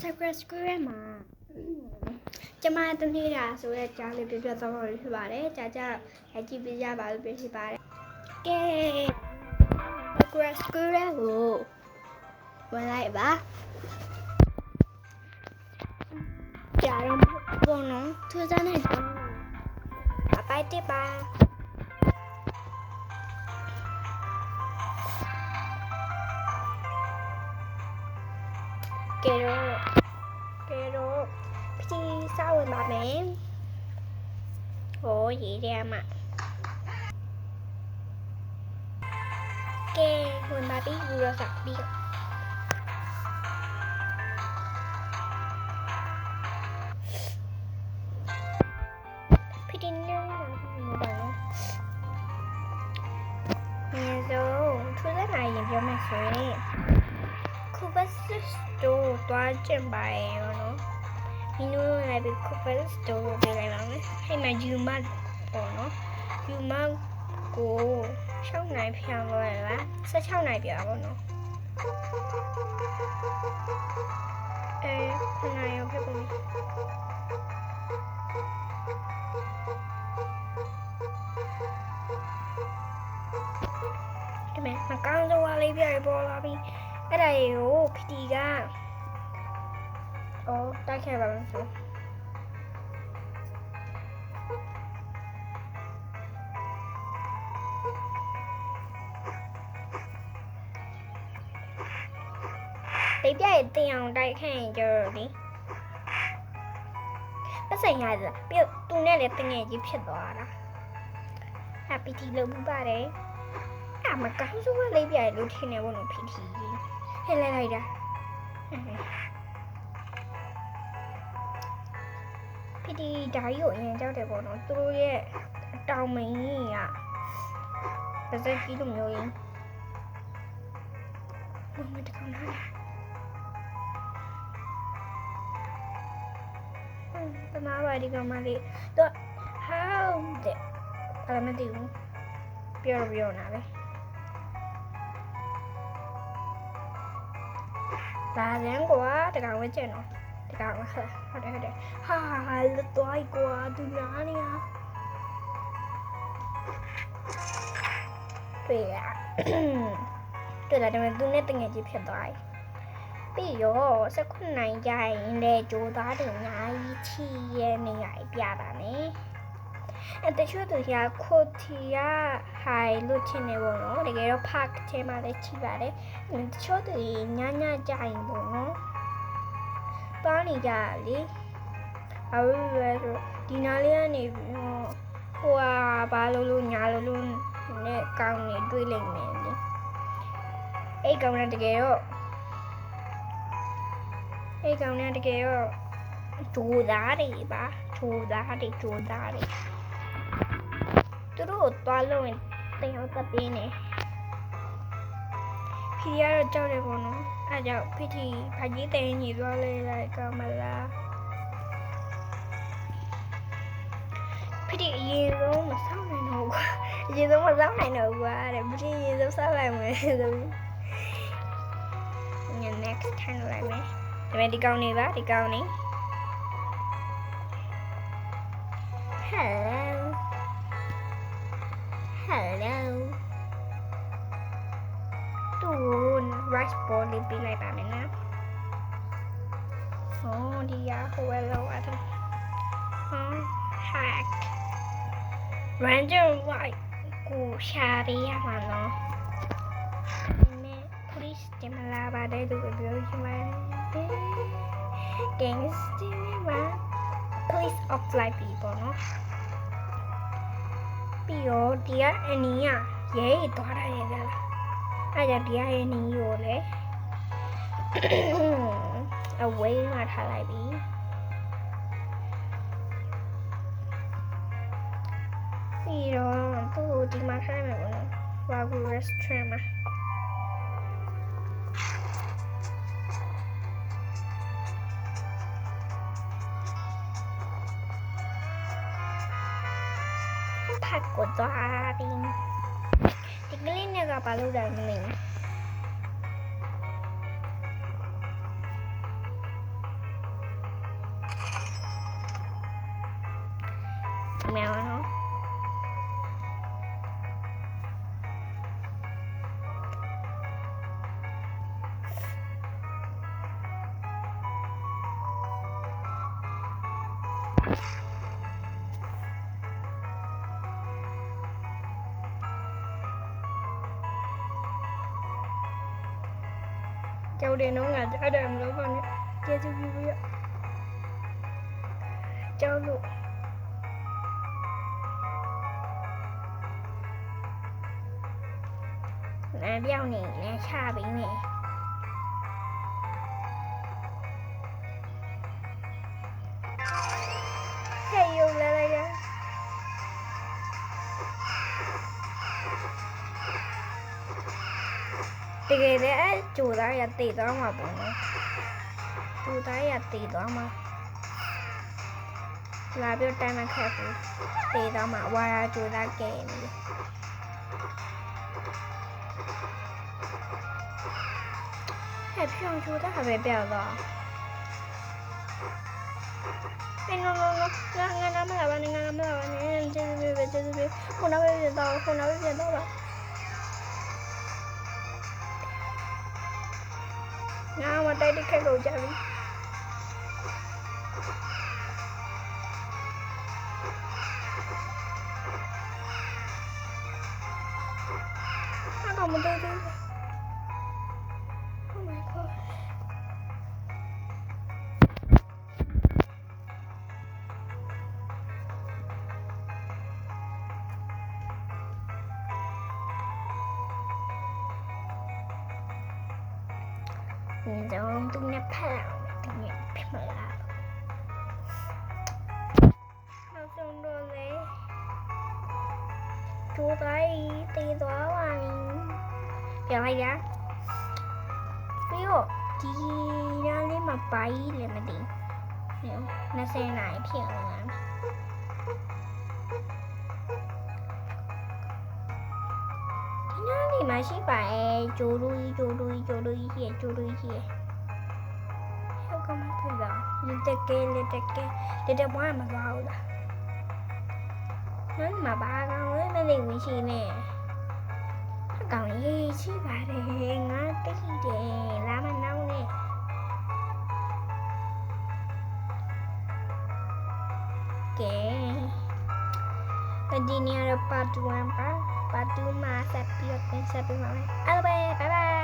subscribe မှာကျမတနေ့တာဆိုတဲ့ကြားလေးပြပြသွားပါလို့ဖြစ်ပါတယ်။ကြာကြာရိုက်ကြည့်ပြကြပါလို့ဖြစ်ပါတယ်။ကဲ subscribe ကိုဝင်လိုက်ပါ။ကြာတော့ဘောနော်သူစားနေတယ်။အပိုက်တစ်ပါကဲတော့พี่เศร้ามาไหมโหยีเดียมาแกคนมาพี่ดูโทรศัพท์พี่ดินนั่งอยู่บ้านเนี่ยโซ่ทุกท่านยังเยอะมากเลยคุณว่าสุดโต่งตัวเจ็บไปเนาะมีนู้นอะไรเป็นคูเปอร์สโตร์เป็นอะไรบ้างไหมให้มายืมมาก่อนเนาะยืมมากูช่องไหนเพียงเลยวะเสื้อช่องไหนเพียงวะเนาะคนไหนเอาไปกูใช่ไหมมันก้าวจะว่าอะไรเพียงบอลลาบีอะไรโอ้พี่ดีก้าได้แค่แบบนั้นสิตีပြည့်တင်အောင်တိုက်ခိုင်းကြတော့လေပတ်ဆိုင်ရတယ်ပြုတ်သူနဲ့လည်းတငယ်ကြီးဖြစ်သွားတာအပီတီလုပ်ပြီးပါတယ်အမကောင်းစိုးလေးပြည့်လို့ထင်နေဘောနော်ဖီတီဟဲ့လိုက်တာဒီဓာတ်ကြီးကိုအရင်ကြောက်တယ်ပေါ့နော်သူတို့ရဲ့တောင်မင်းကြီးကပါစက်ကြီးလိုမျိုးကြီးဘုံမတကောင်လာတမပါဒီကောင်မလေးတော့ဟောင်းတဲ့ဘာမှမသိဘူးပြောနာပဲဒါလည်းကွာတကောင်ဝဲကျင်တော့တကောင်ဟုတ်တယ်ဟာလွတ်သွားကွာသူနာနေရတွေ့ရတွေ့လာတယ်သူနဲ့တငယ်ကြီးဖြစ်သွားပြီပြီးရော19နိုင်ကြရင်လေကြိုးသားတွေအများကြီးချီရဲနေရပြတာနဲ့တချို့သူကခိုတီရဟိုင်လို့ချင်နေပေါ့နော်တကယ်တော့ park ထဲမှာလည်းချီပါတယ်တချို့သူညကြရင်ပေါ့နော်သွားနေကြလေအခုလဲဆိုဒီနားလေးကနေပြီးတော့ဟိုဟာဘာလို့ညာလို့နဲ့ကောင်းနေတွေးလိုက်မယ်လေအဲ့ကောင်နဲ့တကယ်တော့ဂျိုးသားတွေပါဂျိုးသားတွေသူတို့သွားလို့တင်အောင်တက်ပေးနေဖီကတော့ကြောက်တယ်ပေါ့နော်အဲ့ကြောင့်ဖီတီဘာကြီးတဲညီသွားလဲလိုက်ကောင်းမလားဖီတီအရင်ဆုံးမဆောက်နိုင်တော့ဘူးအရင်ဆုံးမဆောက်နိုင်တော့ဘူးတဲ့ဖီတီအရင်ဆုံးဆောက်လိုက်မယ်ဆိုည next time လိုက်မယ်ဒါပေမဲ့ဒီကောင်းနေပါဒီကောင်းနေ hello ตูน rice ball လေးပေးလိုက်ပါမယ်နော်ဟောဒီရဟိုဝဲလောအထhack ranger white ကိုရှာရရမှာနော်ဒီမဲ့ police တမလာပါတယ်သူပြောချင်ပါတယ် gangster မှာ police of life people နော်ပြီးတော့ဒီကအနီးကရဲသွားတာရဲ့လားအဲ့ဒါဒီရဲ့နီးကိုလေအဝေးမှာထားလိုက်ပြီပြီးတော့သူ့ဒီမှာထားမယ်ပေါ့နော် Wagyu restaurant မှာဖတ်ကိုသွားပြီဒီကလေးနဲ့ကဘာလို့လဲမသိဘူး မယ်နော်ကျော်တယ်နော်ငါကြားတယ်မလို့ပါနဲ့ကျေးဇူးပြုပြီးကျော်လို့နားပြောင်းနေလဲချပြီးနေဟဲ့ယူလာလိုက်ရတကယ်လည်းကျိုးသားရတည်သွားမှာပေါ့နော်ကျိုးသားရတည်သွားမှာလာပြောတိုင်းမခက်ဘူးတည်သွားမှာဝါရကျိုးသားကဲနေတယ်ဟဲ့ဖြောင်းကျိုးသားပဲပြောက်သွား哎，no no no，俺那么老板，俺那么老板，你这别，我那边别到，我那边别到了。俺我带你开口家里。那干嘛对？Oh my god！你这种东西漂亮，东西漂亮。好想到嘞，住在地多晚，别来呀！不要，今天你嘛白了嘛的，那是哪一片啊？ဒီမှာရှိပါရဲ့ဂျိုလူကြီးရဲ့ဟဲ့ကမထလာလက်တက်ပွားမှာပါဦးလားနန်းမှာပါကောင်လေးမလေးဝင်ရှိနေအကောင်လေးရှိပါတယ်ငါတိတ်တယ်လာမနောင်းနဲ့ကဲဒီနေ့ရပါတူ1ပါ Part 2 မှာဆက်ပြီးတော့တင်ဆက်ပေးပါမယ်အားလုံးပဲ bye bye